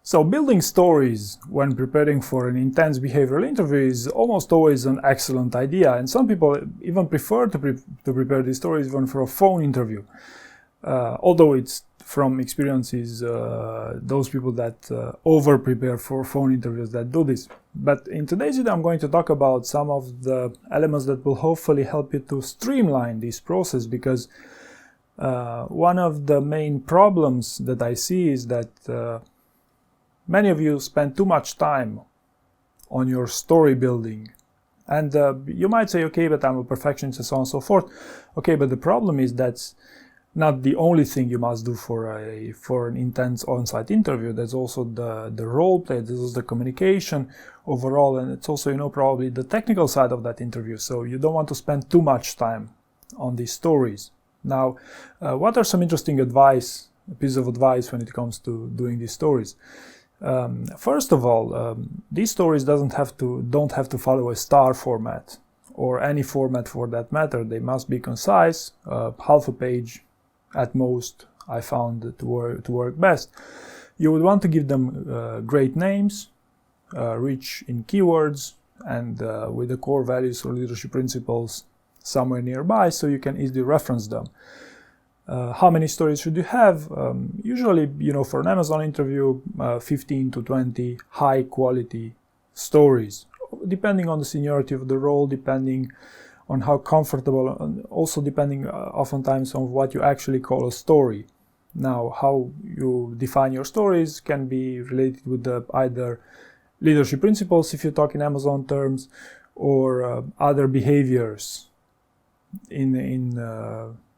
So building stories when preparing for an intense behavioral interview is almost always an excellent idea, and some people even prefer to prepare these stories even for a phone interview. Although it's from experiences those people that over prepare for phone interviews that do this. But in today's video I'm going to talk about some of the elements that will hopefully help you to streamline this process, because one of the main problems that I see is that many of you spend too much time on your story building. And you might say, okay, but I'm a perfectionist and so on and so forth. Okay, but the problem is that's not the only thing you must do for an intense on-site interview. There's also the role play, there's also the communication overall, and it's also, probably the technical side of that interview. So you don't want to spend too much time on these stories. Now, what are some interesting pieces of advice when it comes to doing these stories? First of all, these stories don't have to follow a star format or any format for that matter. They must be concise, half a page at most. I found to work best. You would want to give them great names, rich in keywords, and with the core values or leadership principles somewhere nearby, so you can easily reference them. How many stories should you have? Usually, for an Amazon interview, 15 to 20 high quality stories, depending on the seniority of the role, depending on how comfortable, and also depending oftentimes on what you actually call a story. Now, how you define your stories can be related with either leadership principles, if you talk in Amazon terms, or other behaviors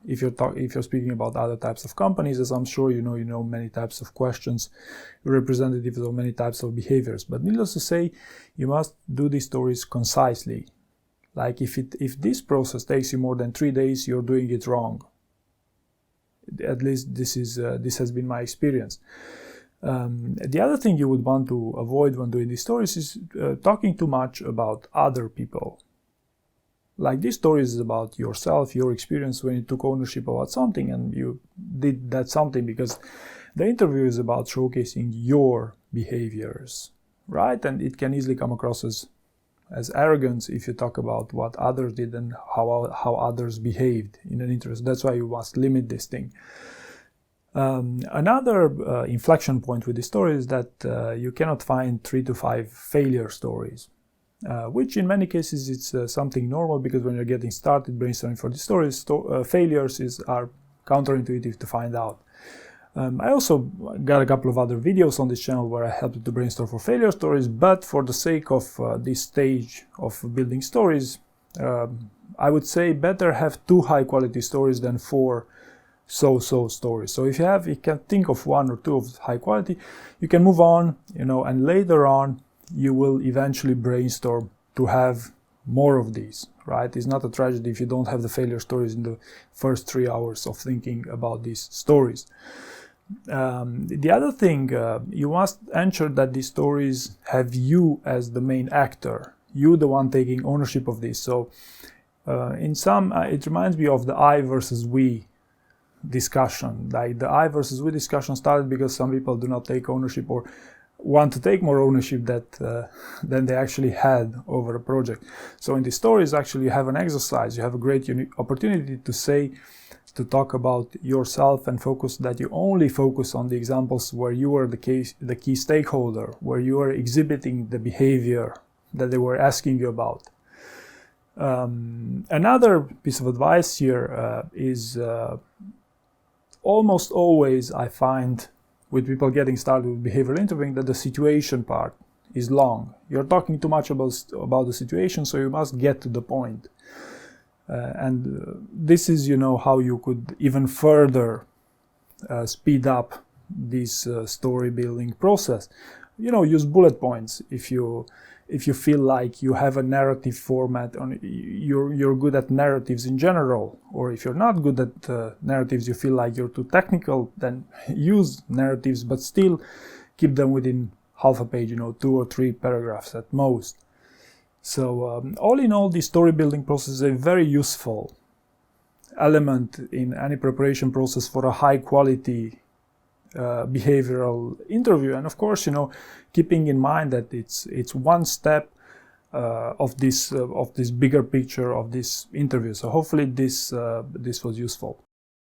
if you're speaking about other types of companies, as I'm sure you know many types of questions, representatives of many types of behaviors. But needless to say, you must do these stories concisely. Like if this process takes you more than 3 days, you're doing it wrong. At least this has been my experience. The other thing you would want to avoid when doing these stories is talking too much about other people. Like this story is about yourself, your experience when you took ownership about something and you did that something, because the interview is about showcasing your behaviors, right? And it can easily come across as arrogance if you talk about what others did and how others behaved in an interview. That's why you must limit this thing. Another inflection point with this story is that you cannot find 3 to 5 failure stories. Which in many cases it's something normal, because when you're getting started brainstorming for these stories, failures are counterintuitive to find out. I also got a couple of other videos on this channel where I helped you to brainstorm for failure stories, but for the sake of this stage of building stories, I would say better have 2 high quality stories than 4 so-so stories. So if you can think of 1 or 2 of high quality, you can move on, and later on you will eventually brainstorm to have more of these, right? It's not a tragedy if you don't have the failure stories in the first 3 hours of thinking about these stories. The other thing, you must ensure that these stories have you as the main actor, you the one taking ownership of this. So in some, it reminds me of the I versus we discussion. Like the I versus we discussion started because some people do not take ownership or want to take more ownership than they actually had over a project. So in the stories, actually you have an exercise, you have a great opportunity to talk about yourself and you only focus on the examples where you are the key stakeholder, where you are exhibiting the behavior that they were asking you about. Another piece of advice here is almost always I find with people getting started with behavioral interviewing that the situation part is long. You're talking too much about the situation, so you must get to the point. And this is, how you could even further speed up this story building process. Use bullet points if you feel like you have a narrative format, you're good at narratives in general, or if you're not good at narratives, you feel like you're too technical, then use narratives, but still keep them within half a page, 2 or 3 paragraphs at most. So all in all, the story building process is a very useful element in any preparation process for a high quality behavioral interview. And of course, keeping in mind that it's one step of this bigger picture of this interview. So hopefully this was useful.